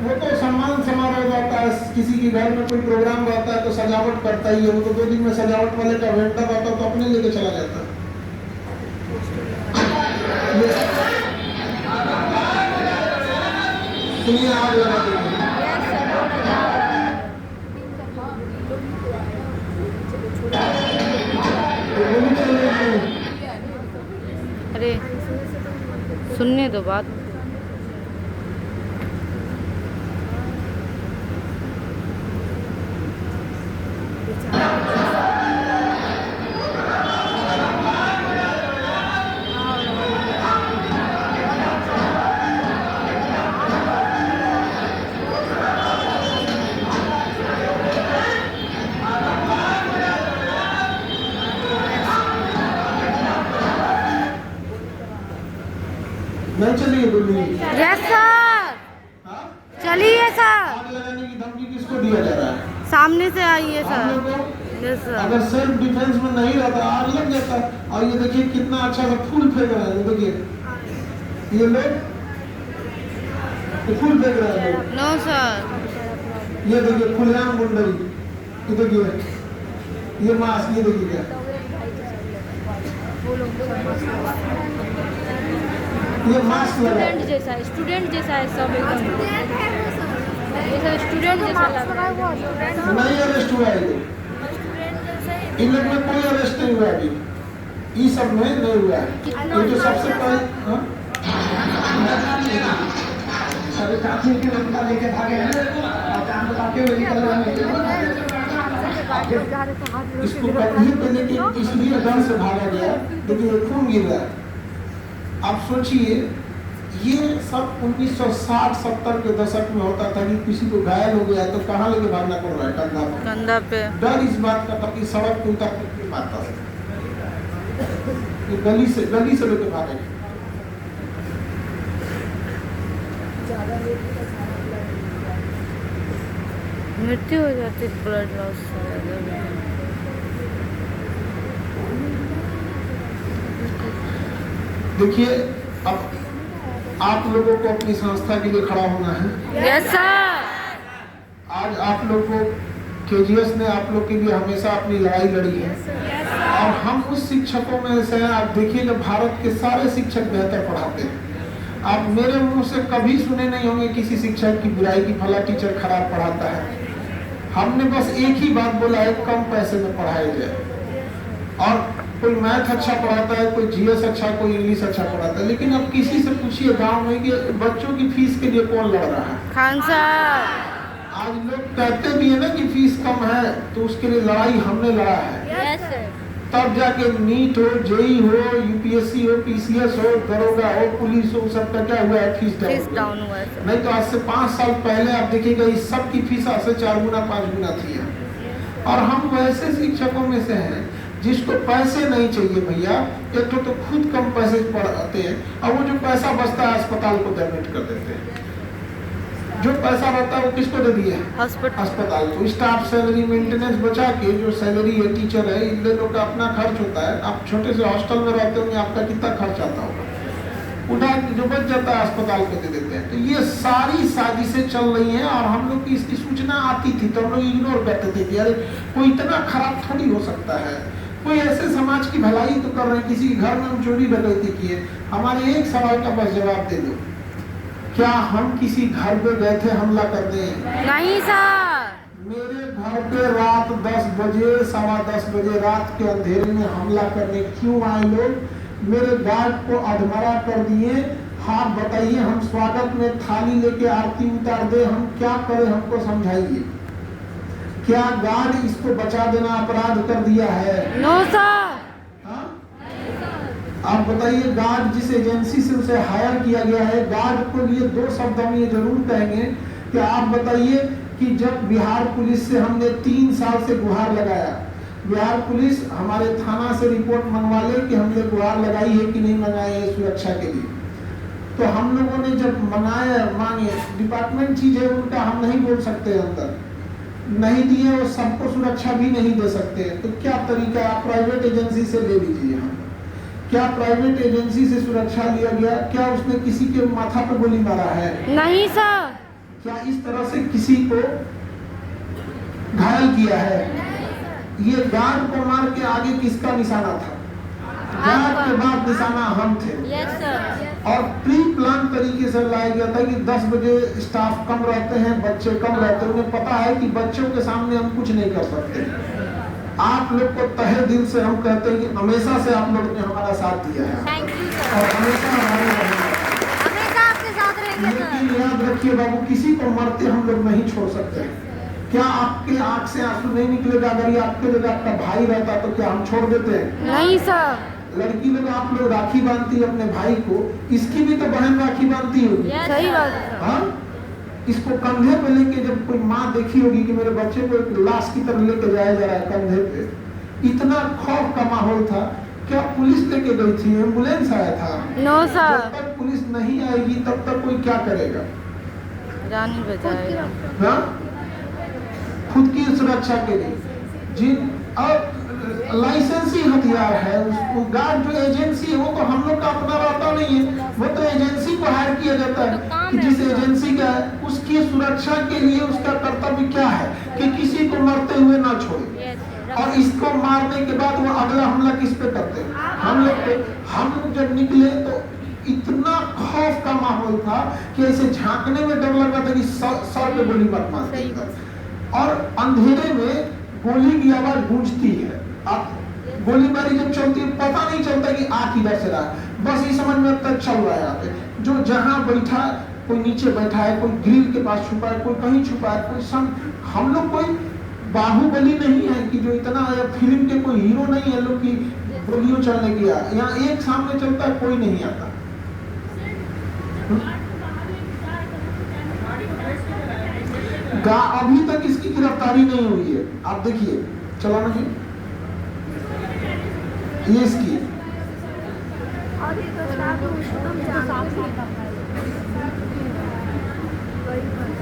वो तो सम्मान समारोह जाता है, किसी के घर में कोई प्रोग्राम रहता है तो सजावट करता ही है। वो तो 2 दिन में सजावट वाले का वेंडर रहता तो अपने लेके चला जाता। सुनिए, आग लगा देंगे। अरे सुनने दो बात। नहीं चलिए गोली। यस सर, हाँ? चलिए सर। आग लगाने की धमकी किसको दिया जा रहा है? सामने से आइए आप सर। लोगों को यस सर। अगर सेल्फ डिफेंस में नहीं रहता आग लग जाता। और ये देखिए कितना अच्छा सा फूल फेंक रहा है। ये देखिए ये लोग फूल फेंक रहे हैं लोग। No sir. ये देखिए खुलेआम गुंडई। ये देखिए ये मास्क, ये देखिए क्या ये मास्क लगा है। स्टूडेंट जैसा है सब एकदम। ये स्टूडेंट जैसा लग रहा है। नहीं अरेस्ट हुआ है ये। इन लोग में कोई अरेस्ट नहीं हुआ अभी। ये सब में नहीं हुआ है। ये जो सबसे पहले सभी साथी के लड़का लेके भागे हैं और काम बताते हुए निकल रहे हैं। इसको कहीं पे लेके इसलिए डर से भागा गया। देखिए खून गिर रहा है। आप सोचिए ये सब 1960-70 के दशक में होता था कि किसी को घायल हो गया तो कहाँ लेके भागना पड़ रहा है? कंधा पे। डर इस बात का था कि सड़क पे उतर के मारता है। गली से लेके भागे। मृत्यु हो जाती है ब्लड लॉस से। देखिए अब आप लोगों को अपनी संस्था के लिए खड़ा होना है। Yes sir. आज आप लोग को केजीएस ने आप लोग के लिए हमेशा अपनी लड़ाई लड़ी है। और हम उस शिक्षकों में से हैं। आप देखिएगा भारत के सारे शिक्षक बेहतर पढ़ाते हैं। आप मेरे मुंह से कभी सुने नहीं होंगे किसी शिक्षक की बुराई की फला टीचर खराब पढ़ाता है। हमने बस एक ही बात बोला है, कम पैसे में पढ़ाया जाए। और कोई मैथ अच्छा पढ़ाता है, कोई जीएस अच्छा, कोई इंग्लिश अच्छा पढ़ाता है। लेकिन अब किसी से पूछिए गांव में कि बच्चों की फीस के लिए कौन लड़ रहा है? खान सर। आज लोग कहते भी है ना कि फीस कम है, तो उसके लिए लड़ाई हमने लड़ा है। Yes sir. तब जाके नीट हो, जेई हो, यूपीएससी हो, पीसीएस हो, दरोगा हो, पुलिस हो, सबका क्या हुआ है? फीस डाउन हुआ है सर। नहीं तो आज से 5 साल पहले आप देखिएगा इस सब की फीस आज से 4 गुना 5 गुना थी। और हम वैसे शिक्षकों में से हैं जिसको पैसे नहीं चाहिए भैया। एक तो खुद कम पैसे पढ़ाते हैं और वो जो पैसा बचता है अस्पताल को डोनेट कर देते हैं। जो पैसा रहता है वो किसको दे दिया? अस्पताल को। स्टाफ सैलरी मेंटेनेंस बचा के जो सैलरी है टीचर है, इन लोगों का अपना खर्च होता है। आप छोटे से हॉस्टल में रहते होंगे, आपका कितना खर्च आता होगा? उठा जो बच जाता है अस्पताल को दे देते हैं। तो ये सारी साजिशें चल रही हैं और हम लोग की इसकी सूचना आती थी तो हम लोग इग्नोर करते थे कि अरे कोई इतना खराब थोड़ी हो सकता है। कोई ऐसे समाज की भलाई तो कर रहे हैं, किसी घर में हम चोरी डकैती किए। हमारे एक सवाल का बस जवाब दे दो, क्या हम किसी घर पे गए थे हमला करने? नहीं सर। मेरे घर पे रात 10 बजे 10:15 बजे रात के अंधेरे में हमला करने क्यों आए लोग? मेरे गार्ड को अधमरा कर दिए। हाँ बताइए, हम स्वागत में थाली लेके आरती उतार दे, हम क्या करें? हमको समझाइए। क्या गार्ड इसको बचा देना अपराध कर दिया है? No sir. आप बताइए, गार्ड जिस एजेंसी से उसे हायर किया गया है, गार्ड को लिए 2 शब्द हम ये जरूर कहेंगे कि आप बताइए कि जब बिहार पुलिस से हमने 3 साल से गुहार लगाया, बिहार पुलिस हमारे थाना से रिपोर्ट मंगवा ले कि हमने गुहार लगाई है कि नहीं मंगाई है सुरक्षा के लिए। तो हम लोगों ने जब मंगाया, मांगे, डिपार्टमेंट चीज है उनका, हम नहीं बोल सकते अंदर नहीं दिए और सबको सुरक्षा भी नहीं दे सकते। तो क्या तरीका? आप प्राइवेट एजेंसी से ले लीजिए। हम क्या प्राइवेट एजेंसी से सुरक्षा लिया गया? क्या उसने किसी के माथा पर गोली मारा है? नहीं सर। क्या इस तरह से किसी को घायल किया है? ये गार्ड को मार के आगे किसका निशाना था? गार्ड के बाद निशाना हम थे। Yes sir. और प्री प्लान तरीके से लाया गया था कि 10 बजे स्टाफ कम रहते हैं, बच्चे कम रहते हैं, उन्हें पता है कि बच्चों के सामने हम कुछ नहीं कर सकते। आप लोग को तहे दिल से हम कहते हैं कि हमेशा से आप लोग ने हमारा साथ दिया है थैंक यू और सर। हमेशा हमारे रहेंगे। हमेशा आपके साथ रहेंगे लेकिन सर। याद रखिए बाबू, किसी को मरते हम लोग नहीं छोड़ सकते। क्या आपके आंख से आंसू नहीं निकलेगा? अगर ये आपके जगह आपका भाई रहता तो क्या हम छोड़ देते हैं? नहीं सर। लड़की लोग, आप लोग राखी बांधती है अपने भाई को, इसकी भी तो बहन राखी बांधती होगी। सही बात है सर। हाँ, इसको कंधे पे लेके जब कोई माँ देखी होगी कि मेरे बच्चे को एक लाश की तरह लेके जाया जा रहा है कंधे पे, इतना खौफ का माहौल था। क्या पुलिस लेके गई थी? एम्बुलेंस आया था? नो जब सर। तक पुलिस नहीं आएगी तब तक कोई क्या करेगा? जान ही बचाएगा। हाँ? खुद की सुरक्षा के लिए जिन और लाइसेंसी हथियार है, उसको गार्ड जो एजेंसी है वो तो हम लोग का अपना रहता नहीं है, वो तो एजेंसी को हायर किया जाता है कि जिस एजेंसी का है उसकी सुरक्षा के लिए उसका कर्तव्य क्या है कि किसी को मरते हुए ना छोड़े। और इसको मारने के बाद वो अगला हमला किस पे करते हैं? हम लोग पे। हम लोग जब निकले तो इतना खौफ का माहौल था कि ऐसे झांकने में डर लग रहा था कि सर पे गोली मत मार देगा। और अंधेरे में गोली की आवाज गूंजती है, अब गोलीबारी जब चलती है पता नहीं चलता कि आ किधर से रहा है, बस ये समझ में तक चल रहा है। यहाँ पे जो जहाँ बैठा, कोई नीचे बैठा है, कोई ग्रिल के पास छुपा है, कोई कहीं छुपा है, कोई हम लोग कोई बाहुबली नहीं है कि जो इतना फिल्म के कोई हीरो नहीं है लोग की गोलियों चलने की। यहाँ एक सामने चलता है, कोई नहीं आता। अभी तक इसकी गिरफ्तारी नहीं हुई है। आप देखिए, चलो ना जी, ये इसकी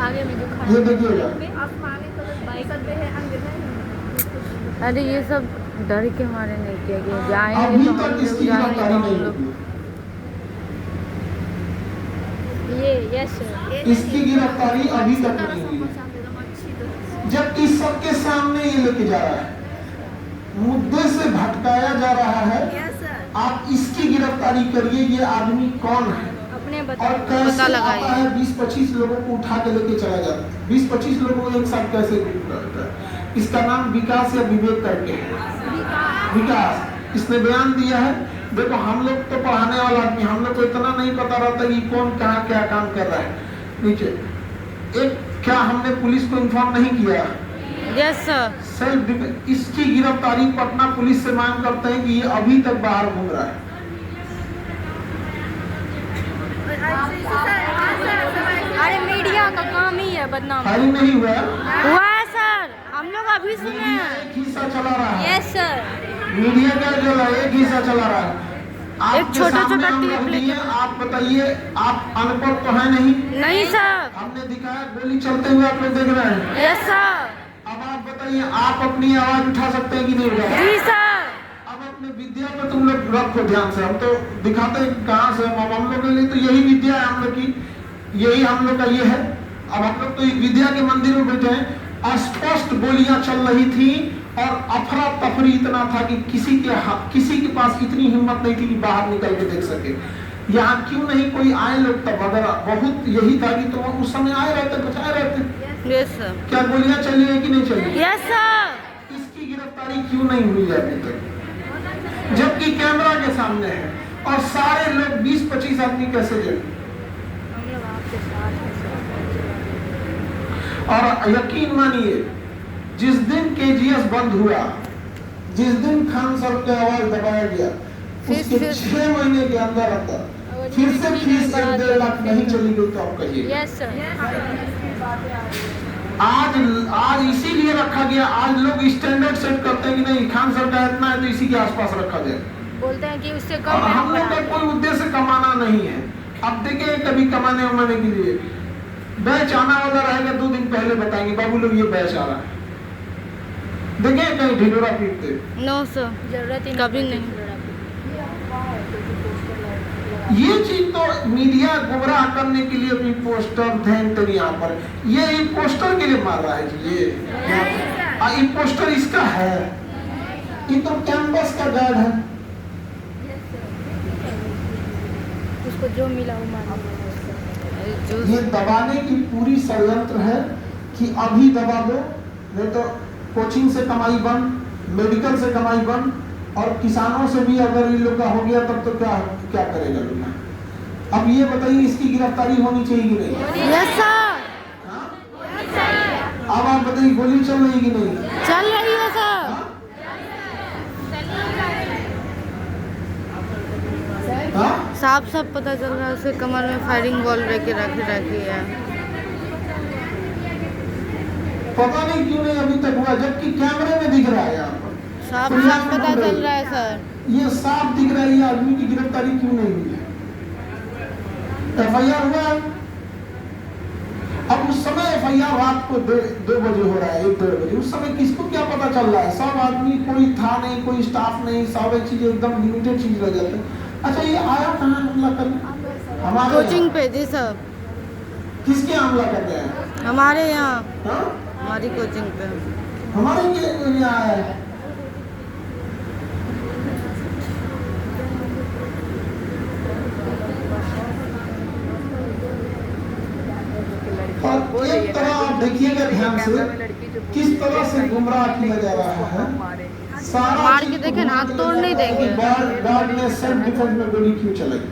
आगे में जो ये देखिएगा। अरे ये सब डर के मारे नहीं किया गया। जाएंगे अभी तो तक हम इसकी लोग जाएंगे गिरफ्तारी तो नहीं हम लोग। हुई। ये यस सर। इसकी गिरफ्तारी अभी तक नहीं हुई, जबकि सबके सामने ये लेके जा रहा है, मुद्दे से भटकाया जा रहा है। आप इसकी गिरफ्तारी करिए, ये आदमी कौन है अपने और कैसे आता है? 20-25 लोगों को उठा के लेके चला जाता है। 20-25 लोगों को एक साथ कैसे करता है? इसका नाम विकास या विवेक करके है। विकास, इसने बयान दिया है। देखो, हम लोग तो पढ़ाने वाला आदमी, हम लोग को इतना नहीं पता रहता कि कौन कहाँ क्या काम कर रहा है। नीचे एक, क्या हमने पुलिस को इन्फॉर्म नहीं किया? Yes sir. Self defence. इसकी गिरफ्तारी पटना पुलिस से मांग करते हैं कि ये अभी तक बाहर घूम रहा है। अरे मीडिया का काम ही है बदनाम। फायरिंग नहीं हुआ है? हुआ है सर, हम लोग अभी सुने मीडिया हैं। एक हिस्सा चला रहा है। Yes sir. मीडिया क्या चला है? एक हिस्सा चला रहा है। आपके छोटा-छोटा सामने हम टिप रख लेके। दिए, आप बताइए, आप अनपढ़ तो है नहीं? नहीं सर। हमने दिखाया गोली चलते हुए, आप लोग देख रहे हैं। Yes sir. अब आप बताइए, आप अपनी आवाज उठा सकते हैं कि नहीं उठा? जी सर। अब अपने विद्या पे तुम लोग रखो ध्यान से। हम तो दिखाते हैं कहाँ से, हम लोग के लिए तो यही विद्या है हम लोग की, यही हम लोग का ये है। अब हम लोग तो विद्या के मंदिर में बैठे हैं। स्पष्ट गोलियां चल रही थी और अफरा तफरी इतना था कि किसी के पास इतनी हिम्मत नहीं थी कि बाहर निकल के देख सके। यहाँ क्यों नहीं कोई आए लोग तब? अगर बहुत यही था कि तो उस समय आए रहते, बचाए रहते। Yes sir. क्या गोलियां चली है कि नहीं चली? Yes sir. इसकी गिरफ्तारी क्यों नहीं हुई है अभी तक, जबकि कैमरा के सामने है? और सारे लोग 20-25 आदमी कैसे जड़े? हम लोग आपके साथ हैं सर। और यकीन मानिए, जिस दिन केजीएस बंद हुआ, जिस दिन खान सर की आवाज दबाया गया, उसके 6 महीने के अंदर फिर से फीस 1-1.5 लाख नहीं चली गई तो आप कहिए। Yes sir. आज इसीलिए रखा गया। आज लोग स्टैंडर्ड सेट करते हैं कि नहीं, खान सर का इतना है तो इसी के आसपास रखा जाए। बोलते हैं कि उससे कम और है हम लोग का कोई उद्देश्य कमाना नहीं है। अब देखें, कभी कमाने उमाने के लिए बैच आना वाला रहेगा, 2 दिन पहले बताएंगे बाबू लोग ये बैच आ रहा है। देखें कहीं ढिंडोरा पीटते? नो सर, जरूरत ही कभी नहीं। ये चीज तो मीडिया गुमराह करने के लिए भी पोस्टर ध्यान तो यहाँ पर ये पोस्टर के लिए मार रहा है जी ये पोस्टर इसका है, ये तो कैंपस का गार्ड है। उसको जो मिला वो मार ये दबाने की पूरी षड्यंत्र है कि अभी दबा दो, नहीं तो कोचिंग से कमाई बंद, मेडिकल से कमाई बंद, और किसानों से भी अगर इन लोग का हो गया तब तो क्या क्या करेगा दुनिया। अब ये बताइए इसकी गिरफ्तारी होनी चाहिए कि नहीं? Yes sir. हाँ? अब आप बताइए गोली चल रही कि नहीं? चल रही है सर। हाँ? साफ साफ पता चल रहा है उसे कमर में फायरिंग बॉल रखी है। पता नहीं क्यों नहीं अभी तक हुआ, जबकि कैमरे में दिख रहा है यहाँ पर साफ साफ पता चल रहा है सर। ये साफ दिख रहा है, ये आदमी की गिरफ्तारी क्यों नहीं हुई है? एफआईआर हुआ है। अब उस समय एफआईआर रात को 2 बजे हो रहा है, 1-2 बजे, उस समय किसको क्या पता चल रहा है? सब आदमी, कोई था नहीं, कोई स्टाफ नहीं, सारे चीजें एकदम लिमिटेड चीज रह जाते हैं। अच्छा ये आया कहाँ हमला करने? हमारे कोचिंग पे जी सर। किसके हमला कर रहे हैं? हमारे यहाँ, हाँ? हमारी कोचिंग पे। हमारे यहाँ आया है। और एक तरह आप देखिएगा ध्यान से किस तरह से गुमराह किया जा रहा है। सारा मार के देखे ना, हाथ तोड़ नहीं देंगे। गार्ड ने सेल्फ डिफेंस में गोली क्यों चलाई?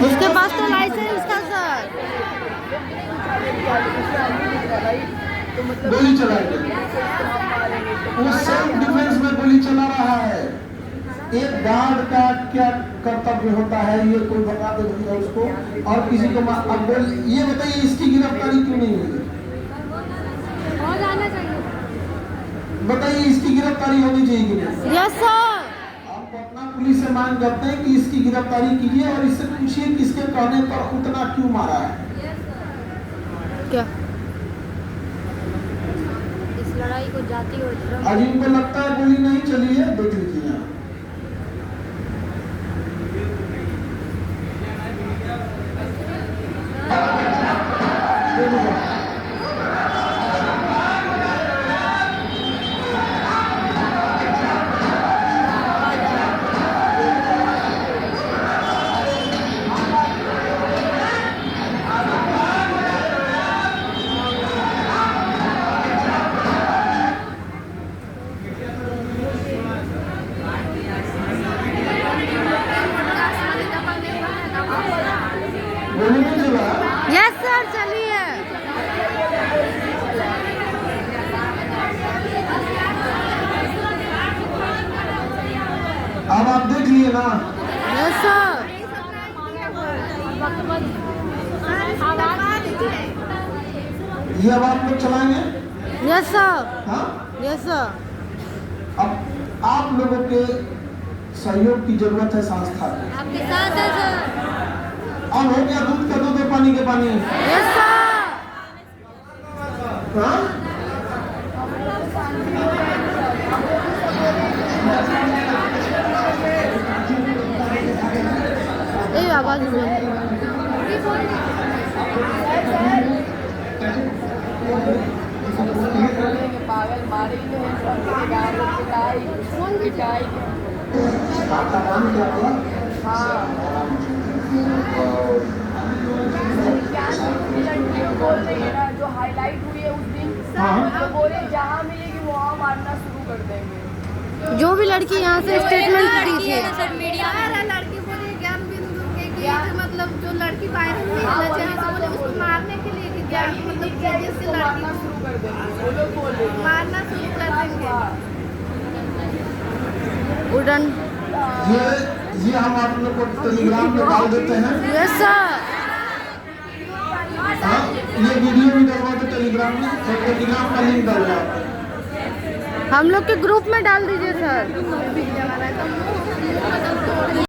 उसके पास तो लाइसेंस था सर। गोली चलाई, वो सेल्फ डिफेंस में गोली चला रहा है। एक गार्ड का क्या कर्तव्य होता है ये कोई बता दे भैया उसको, और किसी को अब ये बताइए इसकी गिरफ्तारी क्यों नहीं हुई? बताइए इसकी गिरफ्तारी होनी चाहिए कि नहीं? Yes sir. आप पटना पुलिस से मांग करते हैं कि इसकी गिरफ्तारी कीजिए और इससे पूछिए किसके कहने पर उतना क्यों मारा है। क्या इस लड़ाई को जाती और आज इनको लगता है गोली नहीं चली है, देख लीजिए यहाँ। यस सर चलिए। अब आप देख लिए ना? Yes sir. ये अब आप लोग चलाएंगे? Yes sir. हाँ? Yes sir. अब आप लोगों के सहयोग की जरूरत है संस्था को। आपके साथ है सर। अब हो गया दूध का दूध, पानी के पानी। Yes sir. हाँ? ये आवाज पागल मारे पिटाई। आपका नाम क्या हुआ? बोल रही है ना जो हाईलाइट हुई है उस दिन, तो बोले जहाँ मिलेगी वहाँ मारना शुरू कर देंगे। जो भी लड़की यहाँ से स्टेटमेंट दी थी, लड़की बोली ज्ञान बिंदु के मतलब जो लड़की वायरल हुई है बोले उसको मारने के लिए कि ज्ञान मतलब जिससे मारना शुरू कर देंगे, वो लोग बोल रहे हैं। मारना शुरू कर देंगे। उड़न। ये हम आप लोग को टेलीग्राम में डाल देते हैं। Yes sir. हाँ, ये वीडियो भी डलवा दो टेलीग्राम में, तो टेलीग्राम का लिंक डालना। हम लोग के ग्रुप में डाल दीजिए सर।